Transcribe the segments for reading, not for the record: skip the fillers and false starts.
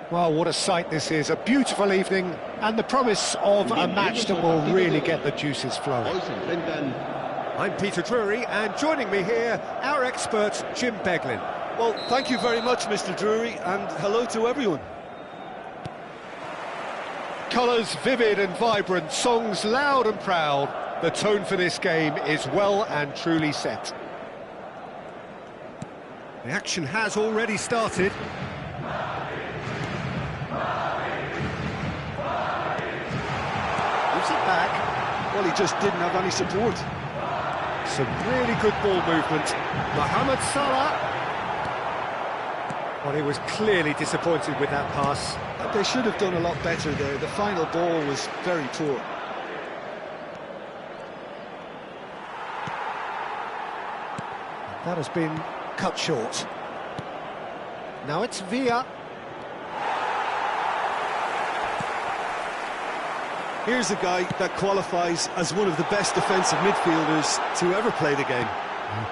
Well, what a sight this is. A beautiful evening and the promise of a match that will really get the juices flowing. I'm Peter Drury, and joining me here, our expert, Jim Beglin. Well, thank you very much, Mr. Drury, and hello to everyone. Colours vivid and vibrant, songs loud and proud. The tone for this game is well and truly set. The action has already started. Gives it back. Well, he just didn't have any support. Some really good ball movement. Mohamed Salah. Well, he was clearly disappointed with that pass. They should have done a lot better there. The final ball was very poor. That has been cut short. Now it's Villa. Here's a guy that qualifies as one of the best defensive midfielders to ever play the game.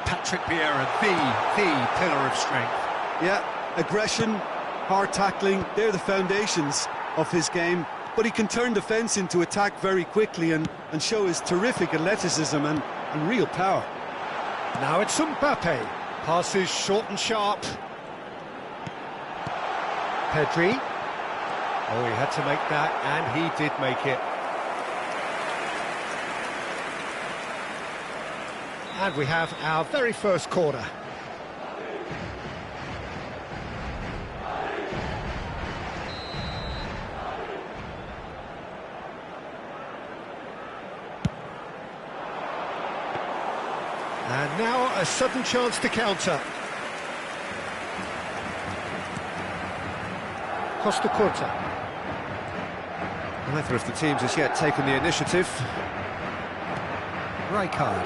Patrick Vieira, the pillar of strength. Yeah, aggression, hard tackling, they're the foundations of his game. But he can turn defence into attack very quickly and show his terrific athleticism and real power. Now it's Mbappe. Passes short and sharp. Pedri. Oh, he had to make that, and he did make it. And we have our very first corner. And now a sudden chance to counter. Costa Curta. Neither of the teams has yet taken the initiative. Rijkaard.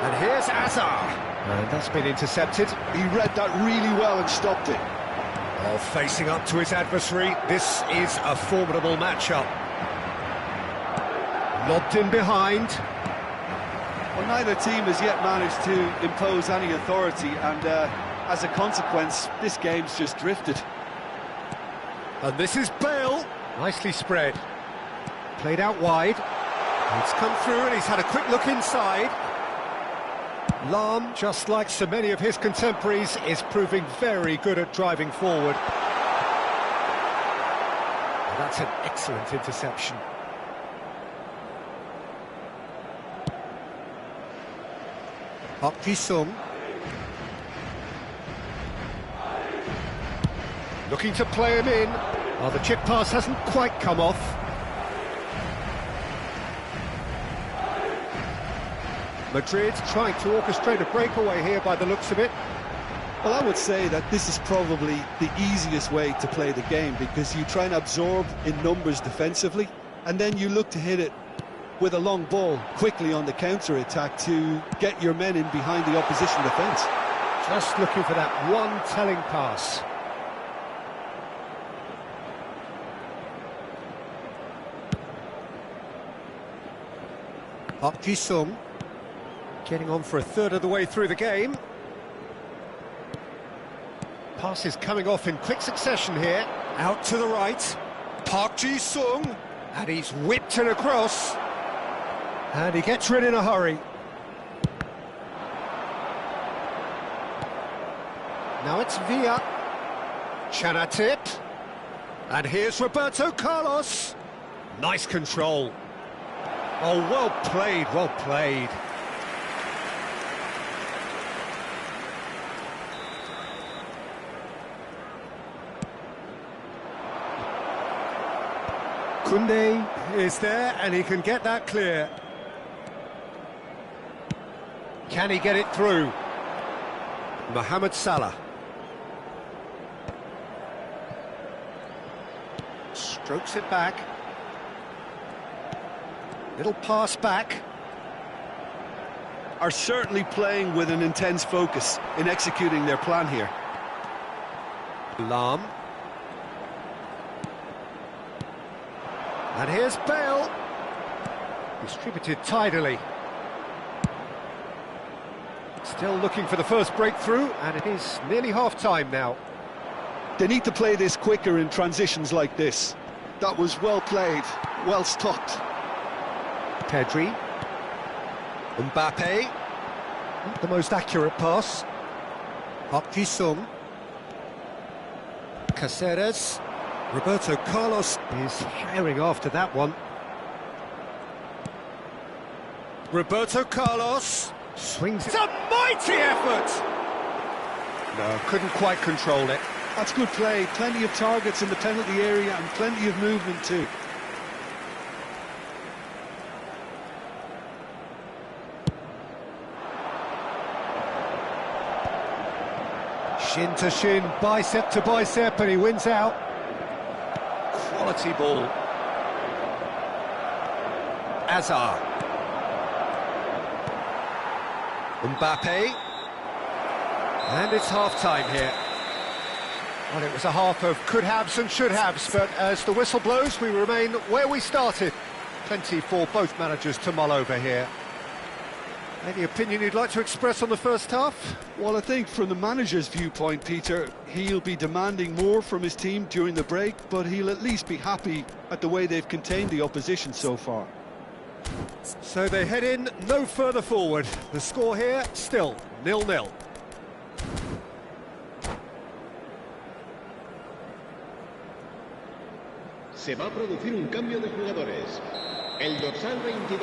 And here's Azar. And that's been intercepted. He read that really well and stopped it. Oh, facing up to his adversary, this is a formidable matchup. Lobbed in behind. Well, neither team has yet managed to impose any authority, and as a consequence, this game's just drifted. And this is Bale. Nicely spread. Played out wide. It's come through and he's had a quick look inside. Lahm, just like so many of his contemporaries, is proving very good at driving forward. That's an excellent interception. Park Ji-sung. Looking to play him in. Oh, the chip pass hasn't quite come off. Madrid trying to orchestrate a breakaway here by the looks of it. Well, I would say that this is probably the easiest way to play the game, because you try and absorb in numbers defensively, and then you look to hit it with a long ball quickly on the counter-attack to get your men in behind the opposition defence. Just looking for that one telling pass. Park Ji-sung. Getting on for a third of the way through the game. Passes coming off in quick succession here. Out to the right. Park Ji-sung. And he's whipped it across. And he gets rid in a hurry. Now it's Villa. Chanatip. And here's Roberto Carlos. Nice control. Oh, well played, well played. Koundé is there, and he can get that clear. Can he get it through? Mohamed Salah. Strokes it back. Little pass back. Are certainly playing with an intense focus in executing their plan here. Lahm. And here's Bale. Distributed tidily. Still looking for the first breakthrough, and it is nearly half-time now. They need to play this quicker in transitions like this. That was well played, well stopped. Pedri. Mbappe. Not the most accurate pass. Park Ji-sung. Caceres. Roberto Carlos is herring after that one. Roberto Carlos swings. It's a mighty effort! No, couldn't quite control it. That's good play. Plenty of targets in the penalty area and plenty of movement too. Shin to shin, bicep to bicep, and he wins out. Quality ball. Azar. Mbappe. And it's half-time here. Well, it was a half of could-haves and should-haves, but as the whistle blows, we remain where we started. Plenty for both managers to mull over here. Any opinion you'd like to express on the first half? Well, I think from the manager's viewpoint, Peter, he'll be demanding more from his team during the break, but he'll at least be happy at the way they've contained the opposition so far. So they head in no further forward. The score here, still 0-0. Se va a producir un cambio de jugadores. El dorsal 22.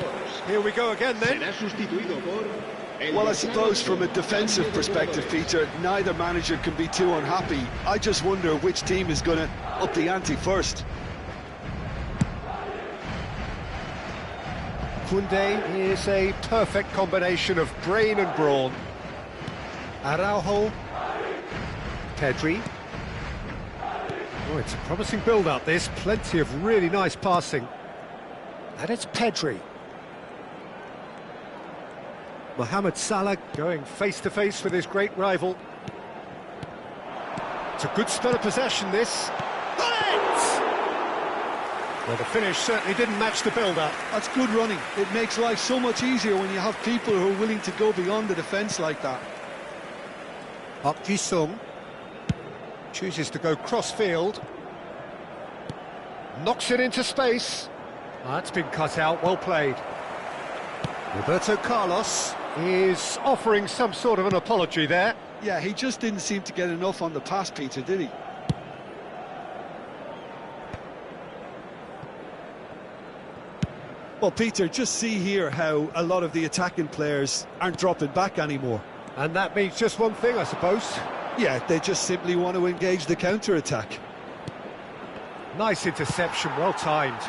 Here we go again then. Será sustituido por Well, I suppose from a defensive perspective, Peter, neither manager can be too unhappy. I just wonder which team is going to up the ante first. Koundé is a perfect combination of brain and brawn. Araujo. Pedri. Oh, it's a promising build-up, this. Plenty of really nice passing. And it's Pedri. Mohamed Salah going face-to-face with his great rival. It's a good spell of possession, this. Got it! Well, the finish certainly didn't match the build-up. That's good running. It makes life so much easier when you have people who are willing to go beyond the defence like that. Park Ji-sung chooses to go cross-field. Knocks it into space. That's been cut out, well played. Roberto Carlos is offering some sort of an apology there. Yeah, he just didn't seem to get enough on the pass, Peter, did he? Well, Peter, just see here how a lot of the attacking players aren't dropping back anymore. And that means just one thing, I suppose. Yeah, they just simply want to engage the counter-attack. Nice interception, well timed.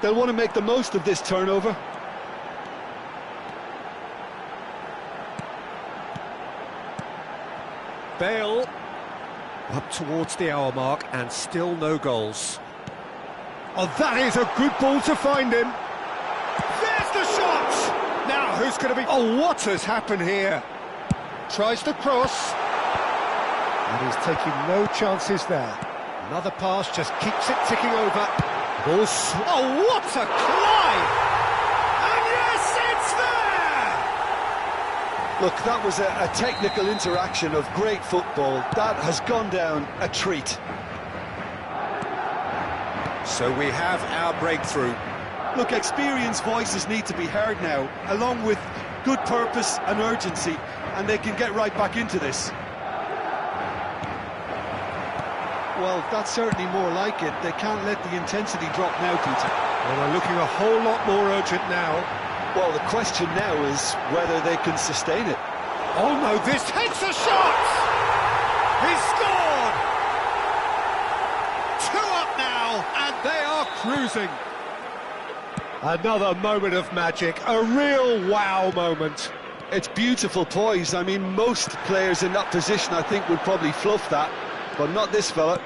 They'll want to make the most of this turnover. Bale up towards the hour mark and still no goals. Oh, that is a good ball to find him. There's the shot! Now, who's going to be... Oh, what has happened here? Tries to cross. And he's taking no chances there. Another pass just keeps it ticking over. Oh, what a climb! And yes, it's there! Look, that was a technical interaction of great football. That has gone down a treat. So we have our breakthrough. Look, experienced voices need to be heard now, along with good purpose and urgency, and they can get right back into this. Well, that's certainly more like it. They can't let the intensity drop now, Peter. Well, they're looking a whole lot more urgent now. Well, the question now is whether they can sustain it. Oh no, this hits a shot! He scored! 2 up now, and they are cruising. Another moment of magic, a real wow moment. It's beautiful poise. I mean, most players in that position, I think, would probably fluff that, but not this fella.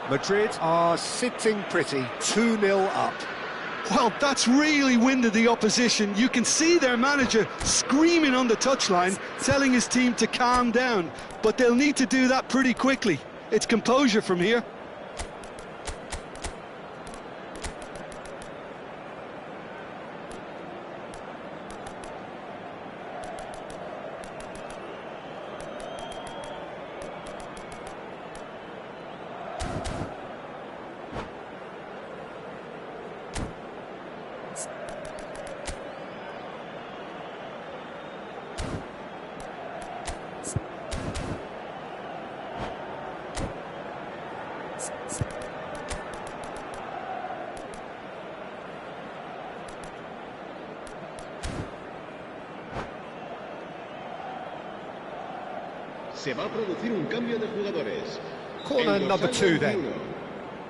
Madrid are sitting pretty, 2-0 up. Well, that's really winded the opposition. You can see their manager screaming on the touchline, telling his team to calm down, but they'll need to do that pretty quickly. It's composure from here. Se va a producir un cambio de jugadores. Corner number 2 then.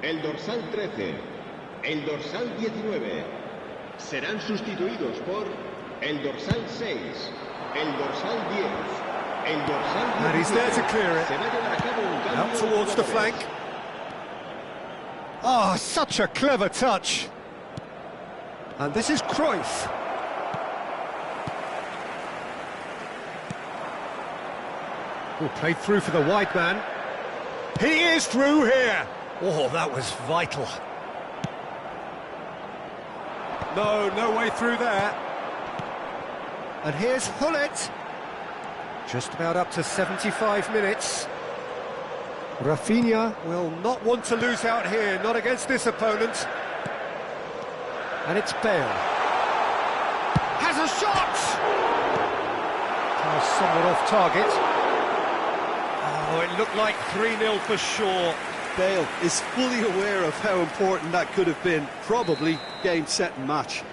El dorsal 13, el dorsal 19. Serán sustituidos por el dorsal 6, el dorsal 10, el dorsal 17. And he's there to clear it. Se va a llevar a cabo un cambio Out towards the flank. Ah, such a clever touch. And this is Cruyff. Oh, played through for the wide man. He is through here. Oh, that was vital. No way through there. And here's Hullet. Just about up to 75 minutes. Rafinha will not want to lose out here, not against this opponent. And it's Bale. Has a shot! Somewhat off target. Oh, it looked like 3-0 for sure. Bale is fully aware of how important that could have been. Probably game, set and match.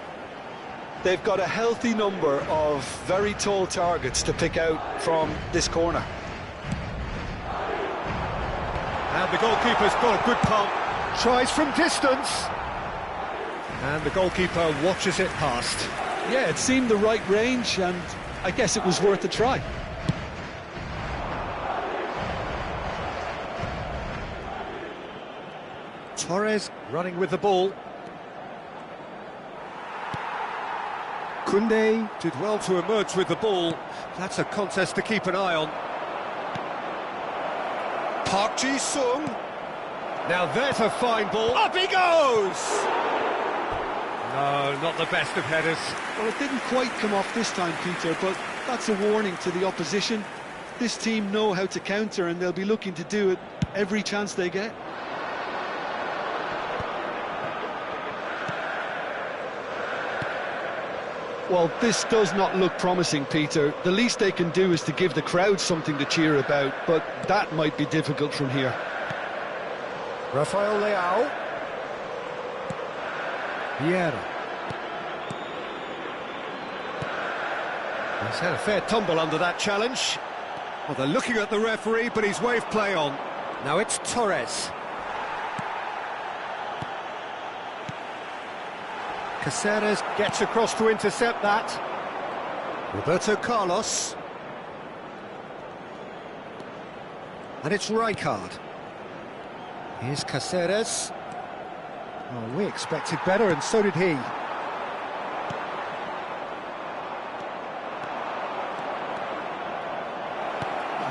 They've got a healthy number of very tall targets to pick out from this corner. And the goalkeeper's got a good pump. Tries from distance. And the goalkeeper watches it past. Yeah, it seemed the right range, and I guess it was worth a try. Torres running with the ball. Koundé did well to emerge with the ball. That's a contest to keep an eye on. Park Ji-sung. Now there's a fine ball. Up he goes! No, not the best of headers. Well, it didn't quite come off this time, Peter, but that's a warning to the opposition. This team know how to counter, and they'll be looking to do it every chance they get. Well, this does not look promising, Peter. The least they can do is to give the crowd something to cheer about, but that might be difficult from here. Rafael Leao. Vieira. He's had a fair tumble under that challenge. Well, they're looking at the referee, but he's waved play on. Now it's Torres. Caceres gets across to intercept that. Roberto Carlos. And it's Rijkaard. Here's Caceres. Oh, we expected better, and so did he.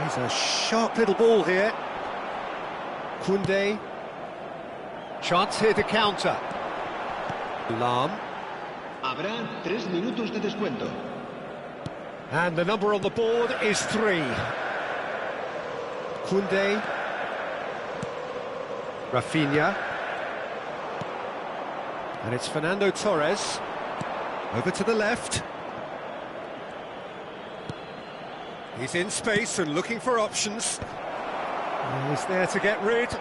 He's a sharp little ball here. Koundé. Chance here to counter. Lam. Habrá 3 minutos de descuento. And the number on the board is 3. Koundé. Rafinha. And it's Fernando Torres. Over to the left. He's in space and looking for options. He's there to get rid.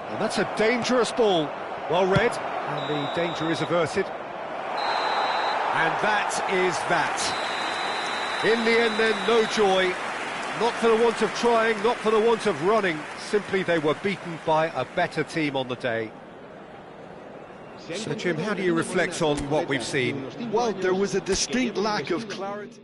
And that's a dangerous ball. Well read, and the danger is averted. And that is that. In the end then, no joy. Not for the want of trying, not for the want of running. Simply they were beaten by a better team on the day. So Jim, how do you reflect on what we've seen? Well, there was a distinct lack of clarity.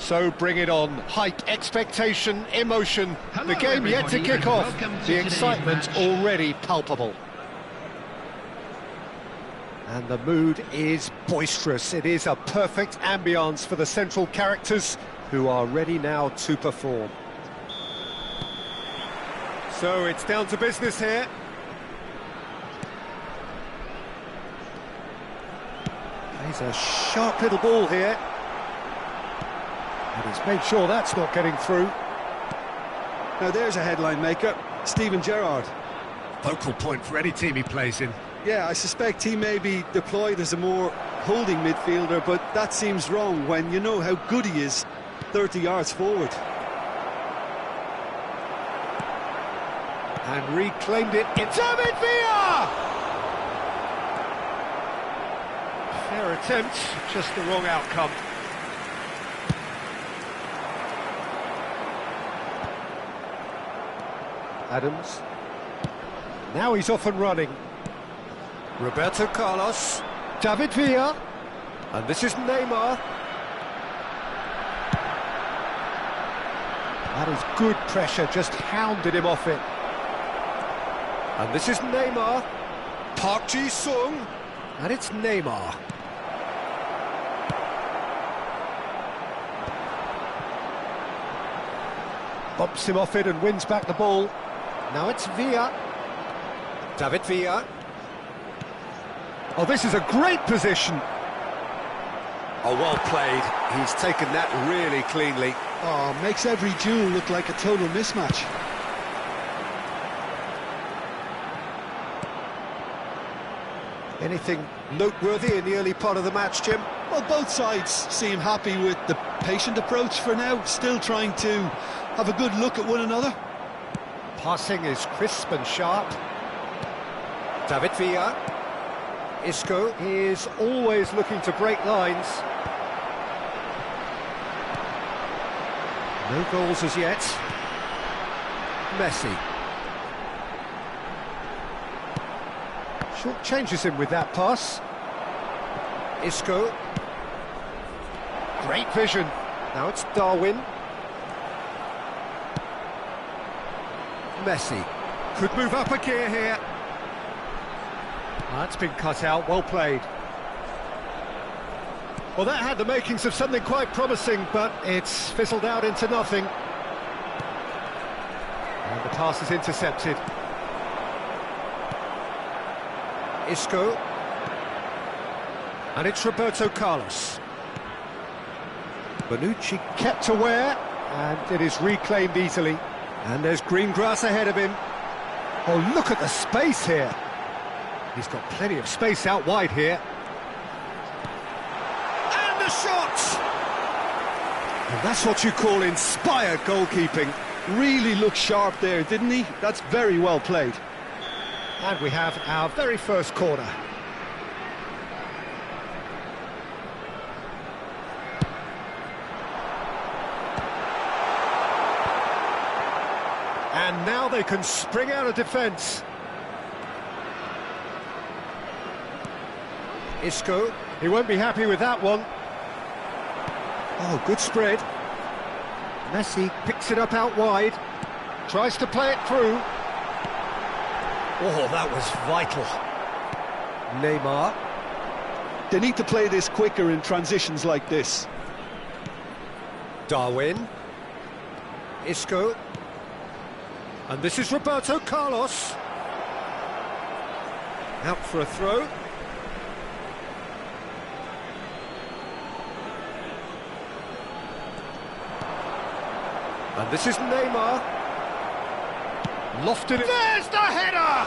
So bring it on. Hype, expectation, emotion. Hello, the game yet to kick off. welcome to The today's excitement match. already palpable. And the mood is boisterous. It is a perfect ambience for the central characters who are ready now to perform. So it's down to business here. Plays a sharp little ball here. And he's made sure that's not getting through. Now there's a headline maker, Steven Gerrard. Focal point for any team he plays in. Yeah, I suspect he may be deployed as a more holding midfielder, but that seems wrong when you know how good he is 30 yards forward. And reclaimed it. It's David Villa! Fair attempt, just the wrong outcome. Adams. Now he's off and running. Roberto Carlos. David Villa. And this is Neymar. That is good pressure, just hounded him off it. And this is Neymar. Park Ji-sung. And it's Neymar. Bumps him off it and wins back the ball. Now it's Villa. David Villa. Oh, this is a great position. Oh, well played. He's taken that really cleanly. Oh, makes every duel look like a total mismatch. Anything noteworthy in the early part of the match, Jim? Well, both sides seem happy with the patient approach for now, still trying to have a good look at one another. Passing is crisp and sharp. David Villa. Isco is always looking to break lines. No goals as yet. Messi. Short changes him with that pass. Isco. Great vision. Now it's Darwin. Messi. Could move up a gear here. That's been cut out, well played. Well, that had the makings of something quite promising, but it's fizzled out into nothing. And the pass is intercepted. Isco. And it's Roberto Carlos. Bonucci kept aware, and it is reclaimed easily. And there's green grass ahead of him. Oh, look at the space here. He's got plenty of space out wide here. And the shot! And that's what you call inspired goalkeeping. Really looked sharp there, didn't he? That's very well played. And we have our very first corner. And now they can spring out of defence. Isco, he won't be happy with that one. Oh, good spread. Messi picks it up out wide, tries to play it through. Oh, that was vital. Neymar. They need to play this quicker in transitions like this. Darwin. Isco. And this is Roberto Carlos. Out for a throw. And this is Neymar. Lofted it. There's the header!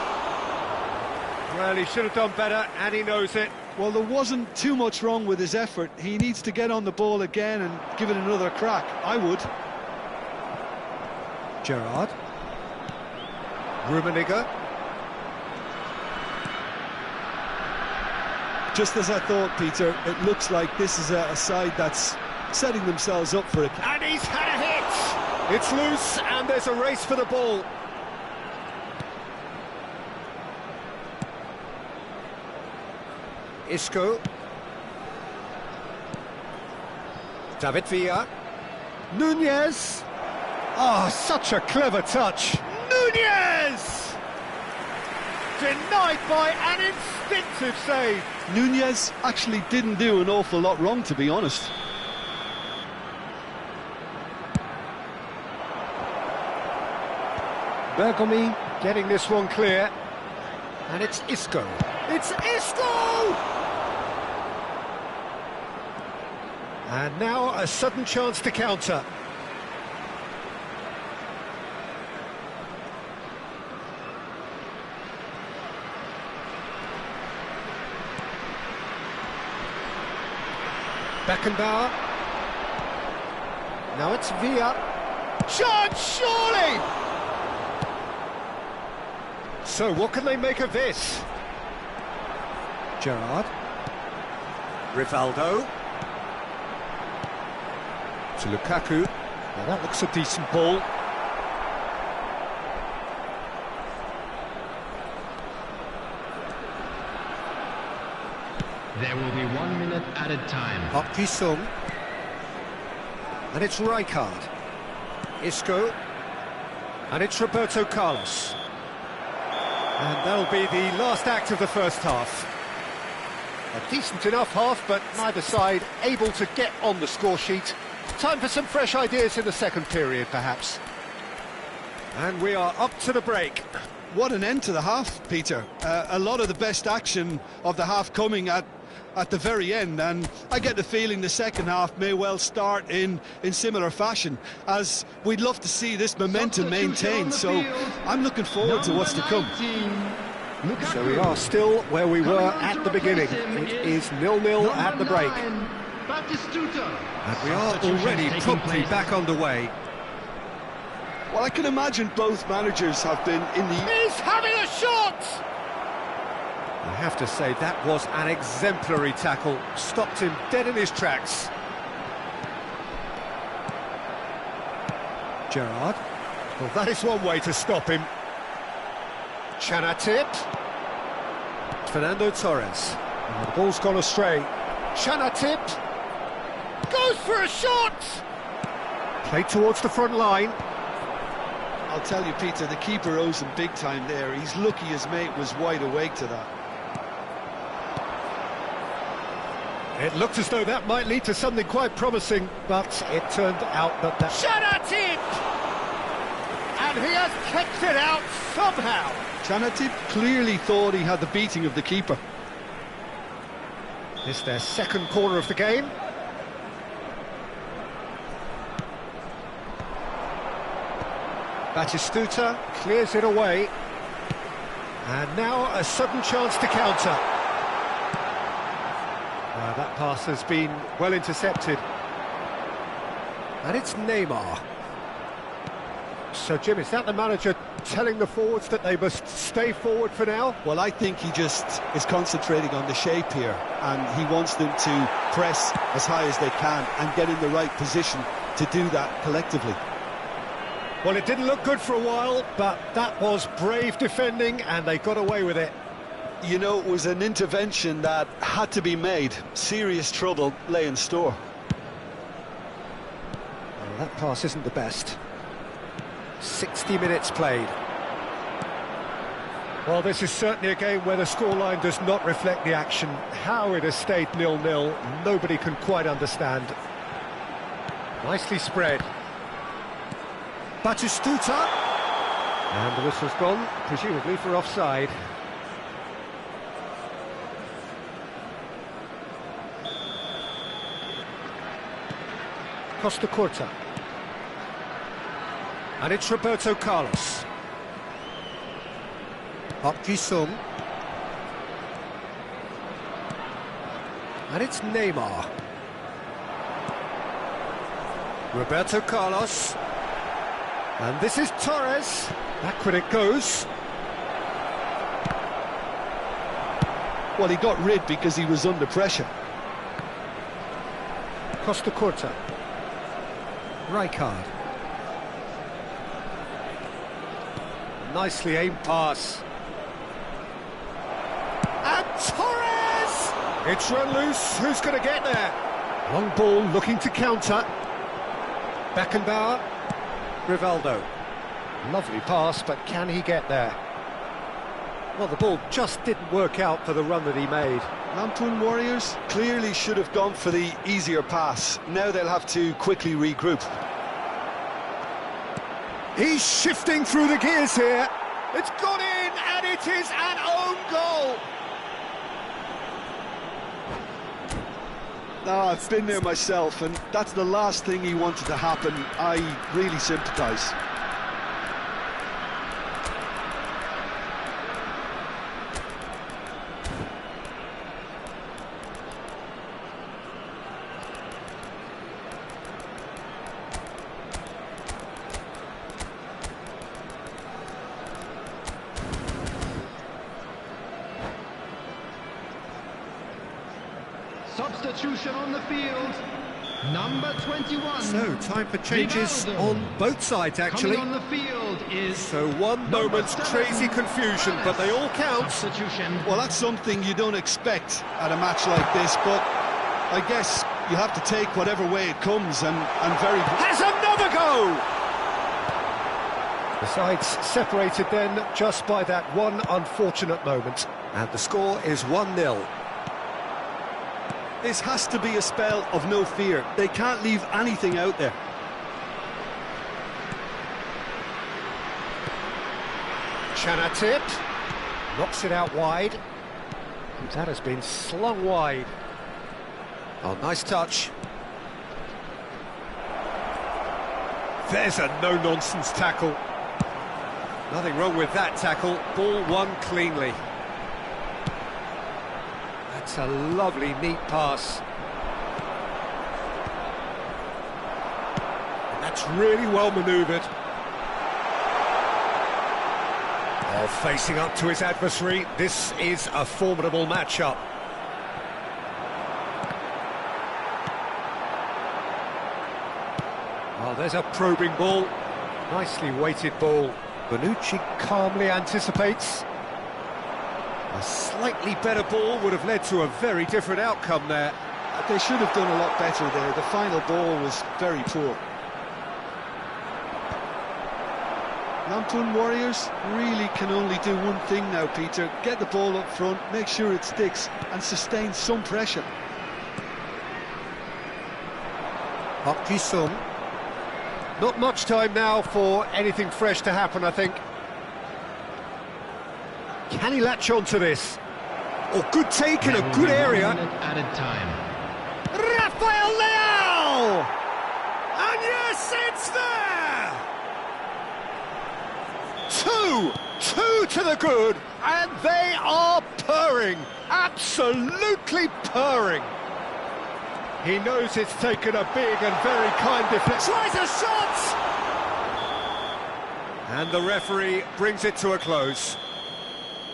Well, he should have done better, and he knows it. Well, there wasn't too much wrong with his effort. He needs to get on the ball again and give it another crack. I would. Gerrard. Rummenigge. Just as I thought, Peter, it looks like this is a side that's setting themselves up for it. And he's had a hit! It's loose and there's a race for the ball. Isco. David Villa. Nunez. Oh, such a clever touch. Nunez! Denied by an instinctive save. Nunez actually didn't do an awful lot wrong, to be honest. Bergomi getting this one clear. And it's Isco. It's Isco! And now a sudden chance to counter. Beckenbauer. Now it's Villa. Chance, surely! So what can they make of this? Gerrard. Rivaldo. To Lukaku. Now that looks a decent ball. There will be 1 minute added time. Park Ji-sung. And it's Rijkaard. Isco. And it's Roberto Carlos. And that'll be the last act of the first half. A decent enough half, but neither side able to get on the score sheet. Time for some fresh ideas in the second period, perhaps. And we are up to the break. What an end to the half, Peter. A lot of the best action of the half coming at the very end, and I get the feeling the second half may well start in similar fashion, as we'd love to see this momentum maintained, so I'm looking forward to what's to come. So we are still where we were at the beginning. It is 0-0 at the break. And we are already promptly back underway. Well, I can imagine both managers have been in the... He's having a shot! I have to say, that was an exemplary tackle. Stopped him dead in his tracks. Gerrard. Well, that is one way to stop him. Chanatip. Fernando Torres. And the ball's gone astray. Chanatip. Goes for a shot! Played towards the front line. I'll tell you, Peter, the keeper owes him big time there. He's lucky his mate was wide awake to that. It looked as though that might lead to something quite promising, but it turned out that that... Chanatip! And he has kept it out somehow. Chanatip clearly thought he had the beating of the keeper. This is their second corner of the game. Batistuta clears it away. And now a sudden chance to counter. That pass has been well intercepted. And it's Neymar. So, Jim, is that the manager telling the forwards that they must stay forward for now? Well, I think he just is concentrating on the shape here, and he wants them to press as high as they can and get in the right position to do that collectively. Well, it didn't look good for a while, but that was brave defending, and they got away with it. You know, it was an intervention that had to be made. Serious trouble lay in store. Well, that pass isn't the best. 60 minutes played. Well, this is certainly a game where the scoreline does not reflect the action. How it has stayed 0-0, nobody can quite understand. Nicely spread. Batistuta. And the whistle's gone, presumably for offside. Costa Curta. And it's Roberto Carlos. Park Ji-sung. And it's Neymar. Roberto Carlos. And this is Torres. Back when it goes. Well, he got rid because he was under pressure. Costa Curta. Rijkaard. Nicely aimed pass. And Torres! It's run loose. Who's going to get there? Long ball looking to counter. Beckenbauer. Rivaldo. Lovely pass, but can he get there? Well, the ball just didn't work out for the run that he made. Lampoon Warriors clearly should have gone for the easier pass. Now they'll have to quickly regroup. He's shifting through the gears here. It's gone in, and it is an own goal. I've been there myself, and that's the last thing he wanted to happen. I really sympathise. Substitution on the field, number 21. So, time for changes Rivaldo. on both sides, actually. Coming on the field is... So, one moment's crazy confusion, but they all count. Substitution. Well, that's something you don't expect at a match like this, but I guess you have to take whatever way it comes, and very... Has another go! The sides separated then just by that one unfortunate moment. And the score is 1-0. This has to be a spell of no fear. They can't leave anything out there. Chanatip knocks it out wide. That has been slung wide. Oh, nice touch. There's a no-nonsense tackle. Nothing wrong with that tackle. Ball won cleanly. That's a lovely, neat pass. And that's really well manoeuvred. Oh, facing up to his adversary, this is a formidable matchup. Oh, there's a probing ball. Nicely weighted ball. Bonucci calmly anticipates. A slightly better ball would have led to a very different outcome there. They should have done a lot better there. The final ball was very poor. Lampoon Warriors really can only do one thing now, Peter. Get the ball up front, make sure it sticks, and sustain some pressure. Park Ji-sung. Not much time now for anything fresh to happen, I think. Can he latch on to this? Oh, good take in a good area. Added time. Rafael Leao! And yes, it's there! Two to the good, and they are purring, absolutely purring. He knows it's taken a big and very kind deflection. Tries a shot! And the referee brings it to a close.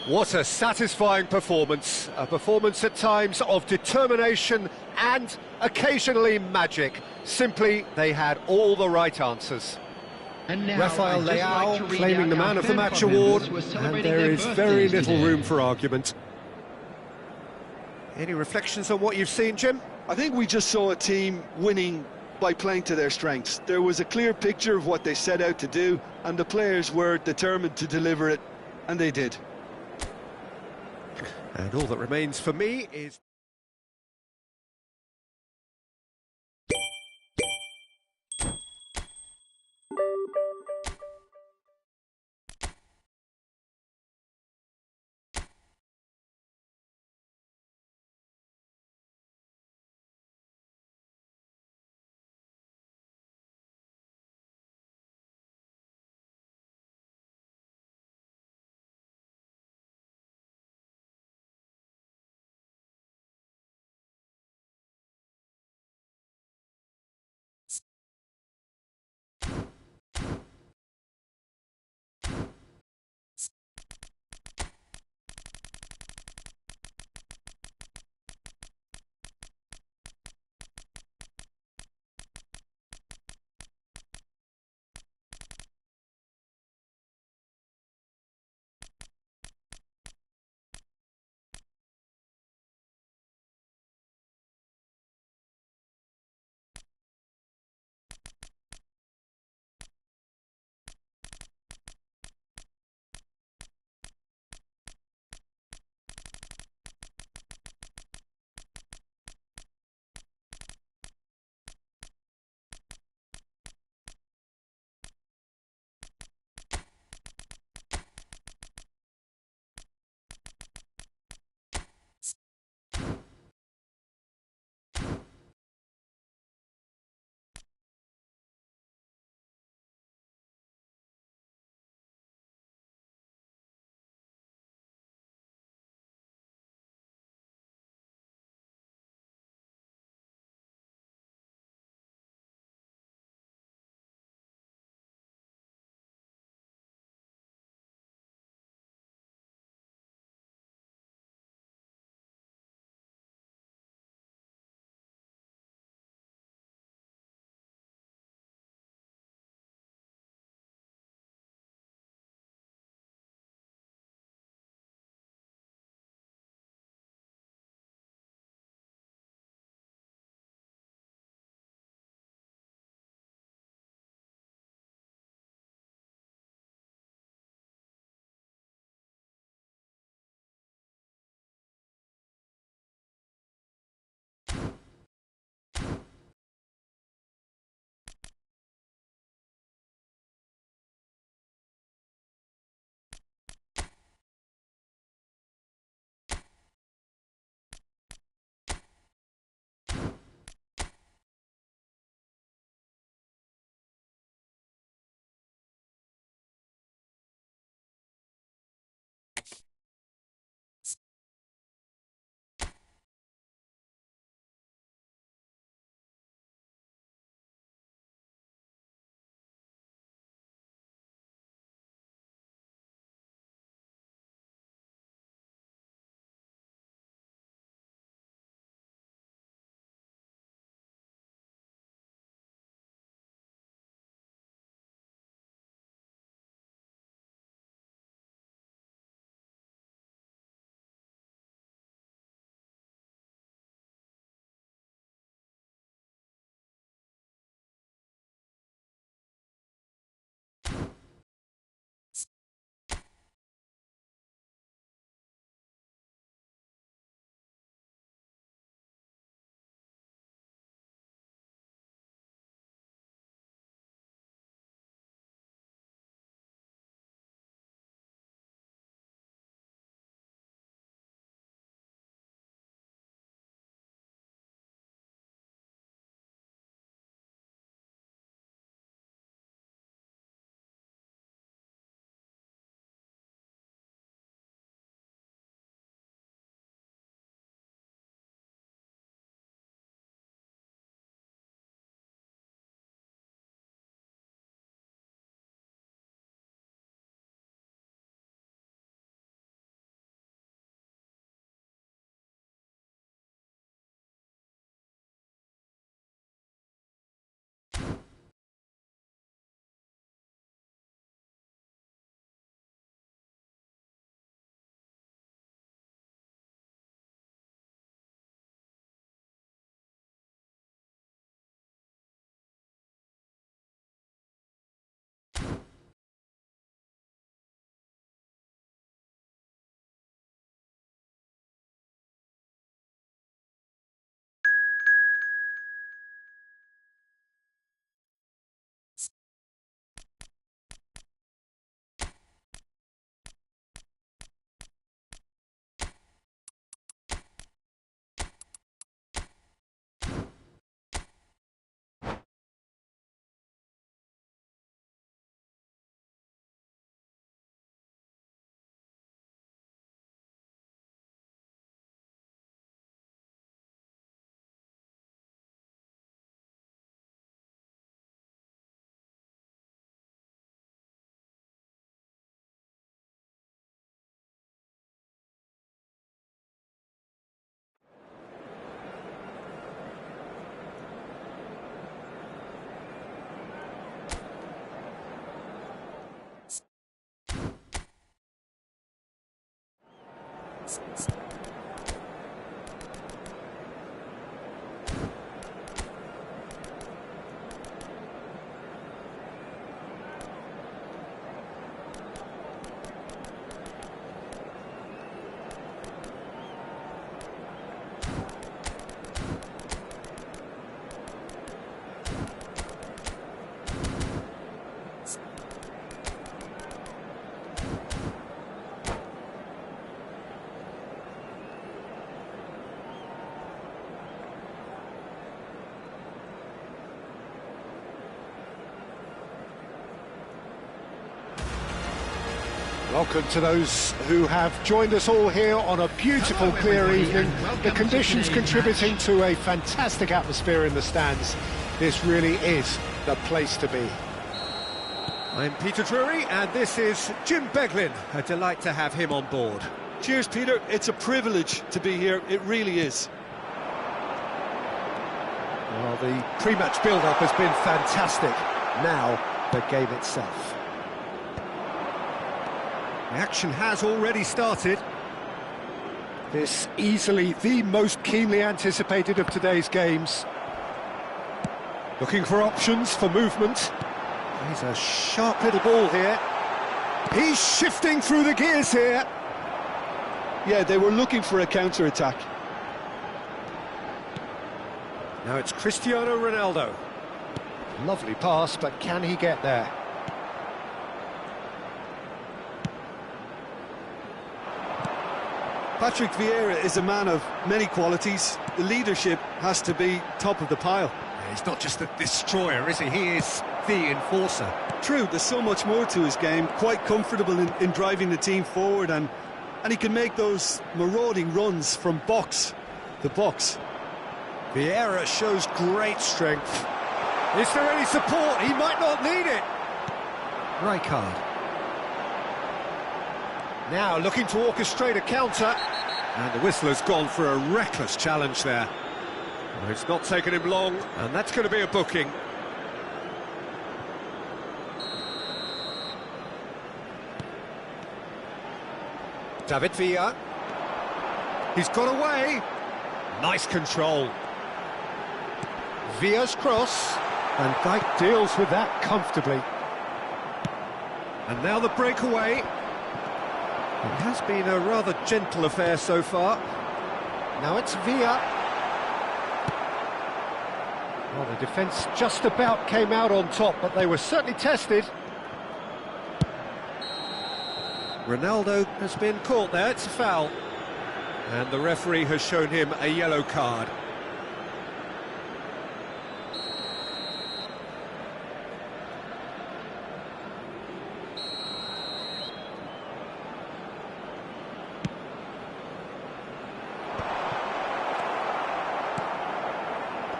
What a satisfying performance. A performance at times of determination and occasionally magic. Simply, they had all the right answers. And now, Rafael I'd just Leao like to read claiming out the man our of the fan match club award, members who are and celebrating there their is very birthdays little today. room for argument. Any reflections on what you've seen, Jim? I think we just saw a team winning by playing to their strengths. There was a clear picture of what they set out to do, and the players were determined to deliver it, and they did. And all that remains for me is... Welcome to those who have joined us all here on a beautiful, clear evening. The conditions contributing to a fantastic atmosphere in the stands. This really is the place to be. I'm Peter Drury, and this is Jim Beglin. A delight to have him on board. Cheers, Peter. It's a privilege to be here. It really is. Well, the pre-match build-up has been fantastic. Now, the game itself. The action has already started. This easily the most keenly anticipated of today's games. Looking for options for movement. He's a sharp little ball here. He's shifting through the gears here. Yeah, they were looking for a counter-attack. Now it's Cristiano Ronaldo. Lovely pass, but can he get there? Patrick Vieira is a man of many qualities. The leadership has to be top of the pile. He's not just a destroyer, is he? He is the enforcer. True, there's so much more to his game. Quite comfortable in driving the team forward, and he can make those marauding runs from box to box. Vieira shows great strength. Is there any support? He might not need it. Right card. Now looking to orchestrate a counter. And the whistler's gone for a reckless challenge there. Well, it's not taken him long, and that's going to be a booking. David Villa. He's got away. Nice control. Villa's cross. And Dijk deals with that comfortably. And now the breakaway. It has been a rather gentle affair so far. Now it's Villa. Well, the defence just about came out on top, but they were certainly tested. Ronaldo has been caught there, it's a foul. And the referee has shown him a yellow card.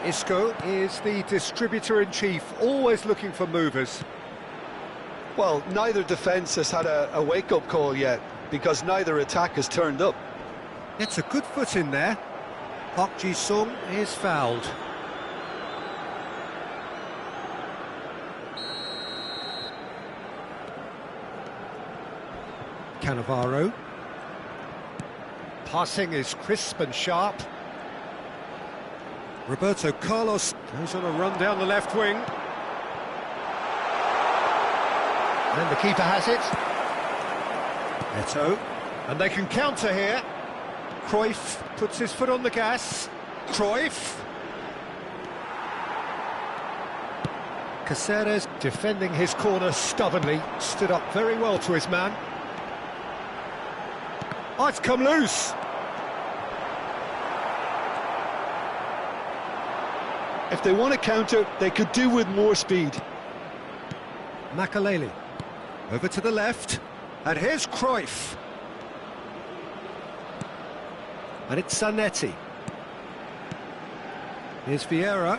Isco is the distributor-in-chief, always looking for movers. Well, neither defence has had a wake-up call yet, because neither attack has turned up. It's a good foot in there. Park Ji-sung is fouled. Cannavaro. Passing is crisp and sharp. Roberto Carlos goes on a run down the left wing. And the keeper has it. Eto'o. And they can counter here. Cruyff puts his foot on the gas. Cruyff. Caceres defending his corner stubbornly. Stood up very well to his man. Oh, it's come loose. If they want to counter, they could do with more speed. Makaleli. Over to the left. And here's Cruyff. And it's Zanetti. Here's Vieira.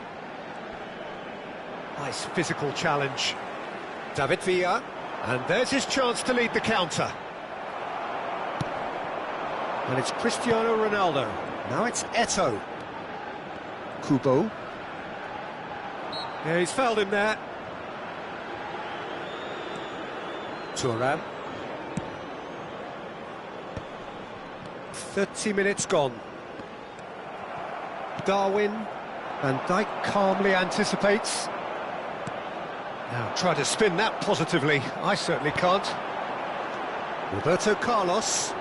Nice physical challenge. David Villa. And there's his chance to lead the counter. And it's Cristiano Ronaldo. Now it's Eto'o. Kubo. Yeah, he's fouled him there. Thuram. 30 minutes gone. Darwin. Van Dijk calmly anticipates. Now try to spin that positively. I certainly can't. Roberto Carlos.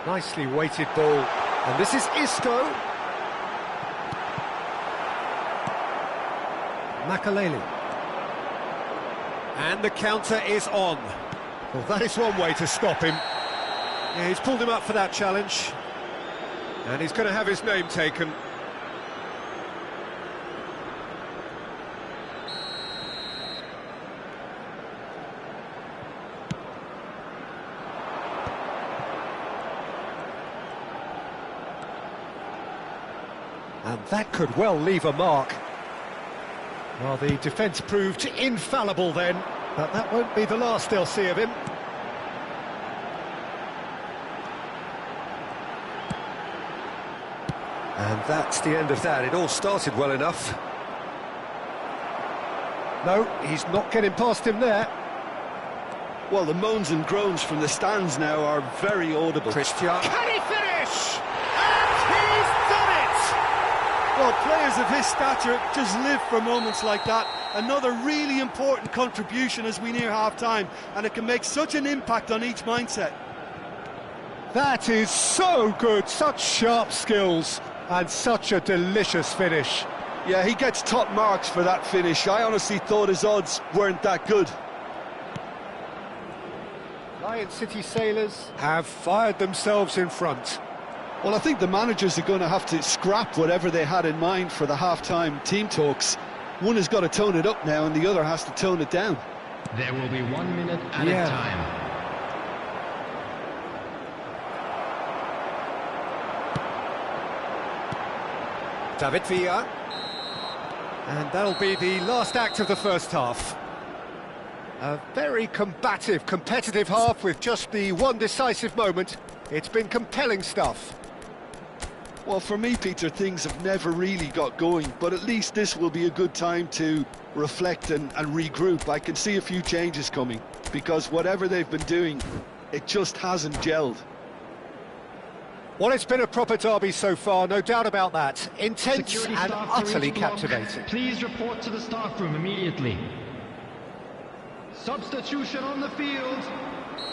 Nicely weighted ball. And this is Isco. Makaleli. And the counter is on. Well, that is one way to stop him. Yeah, he's pulled him up for that challenge. And he's going to have his name taken. And that could well leave a mark. Well, the defence proved infallible then, but that won't be the last they'll see of him. And that's the end of that. It all started well enough. No, he's not getting past him there. Well, the moans and groans from the stands now are very audible. Christian. Can he finish? And he's done it! Well, players of his stature just live for moments like that. Another really important contribution as we near half-time, and it can make such an impact on each mindset. That is so good, such sharp skills, and such a delicious finish. Yeah, he gets top marks for that finish. I honestly thought his odds weren't that good. Lion City Sailors have fired themselves in front. Well, I think the managers are going to have to scrap whatever they had in mind for the half-time team talks. One has got to tone it up now and the other has to tone it down. There will be 1 minute at a time. David Villa. And that'll be the last act of the first half. A very combative, competitive half with just the one decisive moment. It's been compelling stuff. Well, for me, Peter, things have never really got going, but at least this will be a good time to reflect and regroup. I can see a few changes coming, because whatever they've been doing, it just hasn't gelled. Well, it's been a proper derby so far, no doubt about that. Intense Security and staff utterly to each block. captivating. Please report to the staff room immediately. Substitution on the field.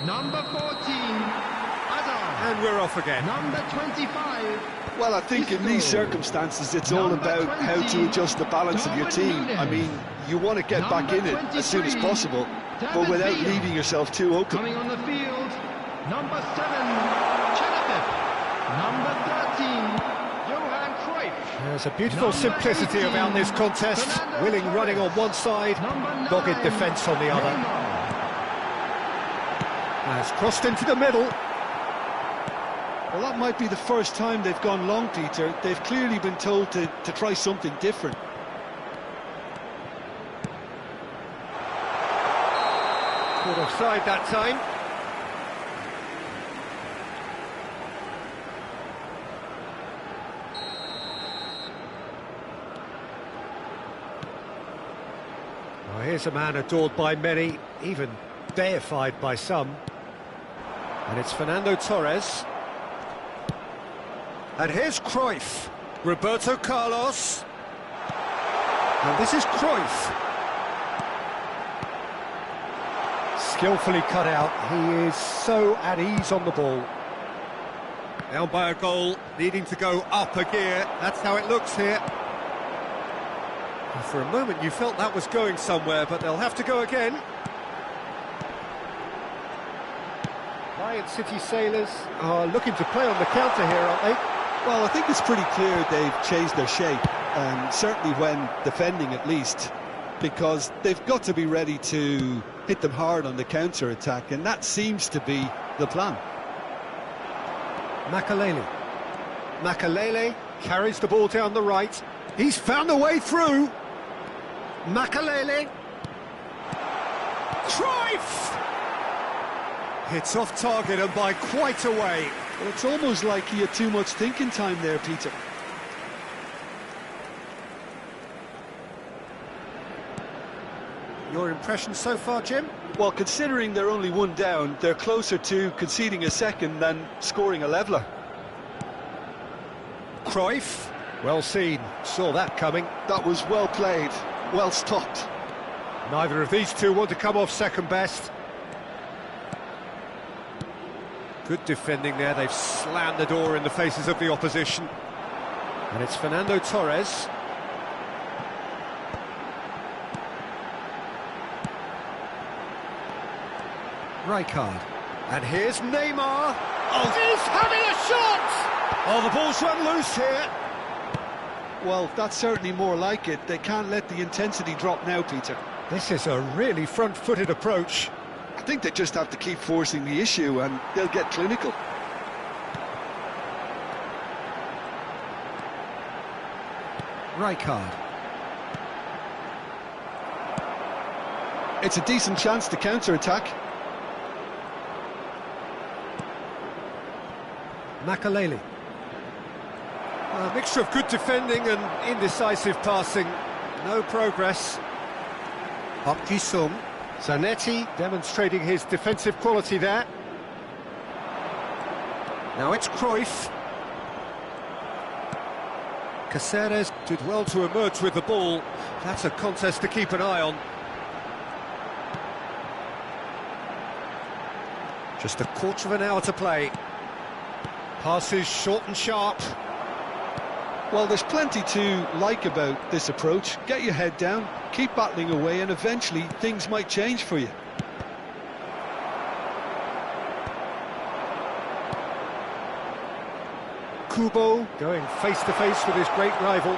Number 14, Adam. And we're off again. Number 25. Well, I think in these circumstances, it's all about how to adjust the balance of your team. I mean, you want to get back in it as soon as possible, but without leaving yourself too open. Coming on the field, number 7, Chenefith. Number 13, Johan Cruyff. There's a beautiful simplicity about this contest. Willing running on one side, dogged defence on the other. Has crossed into the middle. Well, that might be the first time they've gone long, Peter. They've clearly been told to try something different. Caught offside that time. Well, here's a man adored by many, even deified by some. And it's Fernando Torres. And here's Cruyff. Roberto Carlos. And this is Cruyff. Skillfully cut out. He is so at ease on the ball. Down by a goal, needing to go up a gear. That's how it looks here. And for a moment you felt that was going somewhere, but they'll have to go again. Lion City Sailors are looking to play on the counter here, aren't they? Well, I think it's pretty clear they've changed their shape, certainly when defending at least, because they've got to be ready to hit them hard on the counter-attack, and that seems to be the plan. Makaleli. Makaleli carries the ball down the right. He's found a way through. Makaleli. Cruyff! Hits off target and by quite a way. Well, it's almost like he had too much thinking time there, Peter. Your impression so far, Jim? Well, considering they're only one down, they're closer to conceding a second than scoring a leveller. Cruyff, well seen, saw that coming. That was well played, well stopped. Neither of these two want to come off second best. Good defending there, they've slammed the door in the faces of the opposition. And it's Fernando Torres. Rijkaard. And here's Neymar. Oh, he's having a shot! Oh, the ball's run loose here. Well, that's certainly more like it. They can't let the intensity drop now, Peter. This is a really front-footed approach. I think they just have to keep forcing the issue and they'll get clinical. Rijkaard. It's a decent chance to counter-attack. Makaleli. A mixture of good defending and indecisive passing. No progress. Park Ji-sung. Zanetti demonstrating his defensive quality there. Now it's Cruyff. Caceres did well to emerge with the ball. That's a contest to keep an eye on. Just a quarter of an hour to play. Passes short and sharp. Well, there's plenty to like about this approach. Get your head down, keep battling away, and eventually things might change for you. Kubo going face-to-face with his great rival.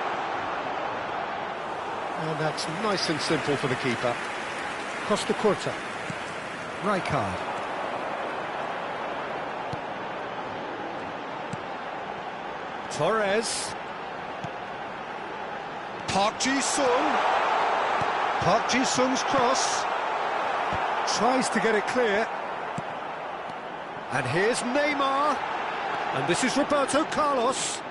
And that's nice and simple for the keeper. Costa Curta. Rijkaard. Torres. Park Ji-sung. Park Ji-sung's cross. Tries to get it clear. And here's Neymar. And this is Roberto Carlos.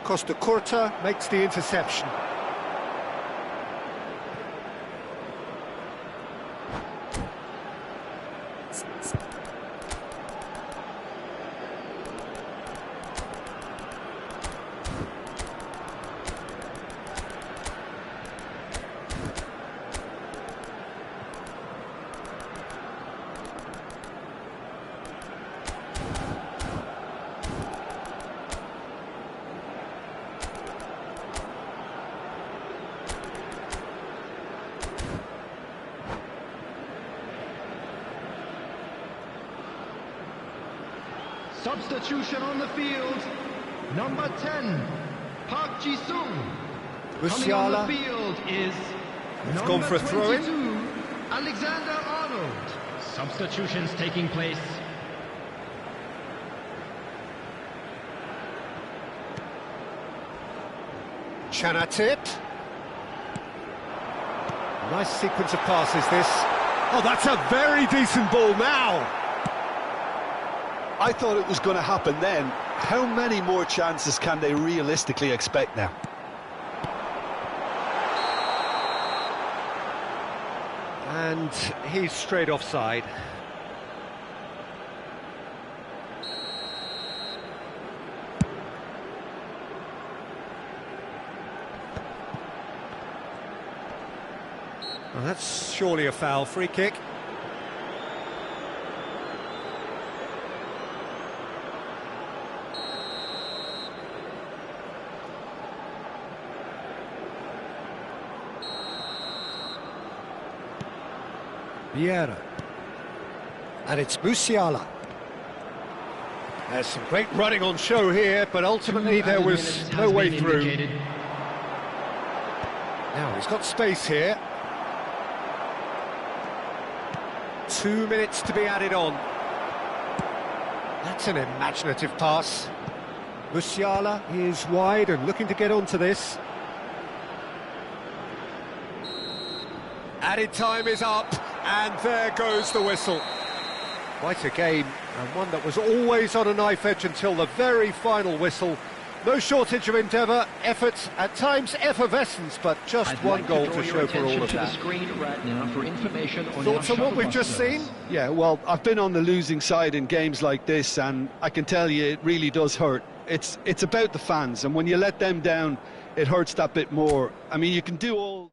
Costa Curta makes the interception. Substitution on the field. Number 10, Park Ji-sung. Coming on Musiala. the field is It's number gone for a throw-in. 22, Alexander-Arnold. Substitutions taking place. Chanatip. Nice sequence of passes, this. Oh, that's a very decent ball now. I thought it was going to happen then. How many more chances can they realistically expect now? And he's straight offside. Well, that's surely a foul. Free kick. Vieira. And it's Musiala. There's some great running on show here, but ultimately there was no way through. Now he's got space here. 2 minutes to be added on. That's an imaginative pass. Musiala is wide and looking to get onto this. Added time is up, and there goes the whistle. Quite a game, and one that was always on a knife edge until the very final whistle. No shortage of endeavour, effort, at times effervescence, but just one goal to show for all of that. Screen right now for information on Thoughts on what we've just seen? Yeah, well, I've been on the losing side in games like this, and I can tell you it really does hurt. It's about the fans, and when you let them down, it hurts that bit more. I mean, you can do all...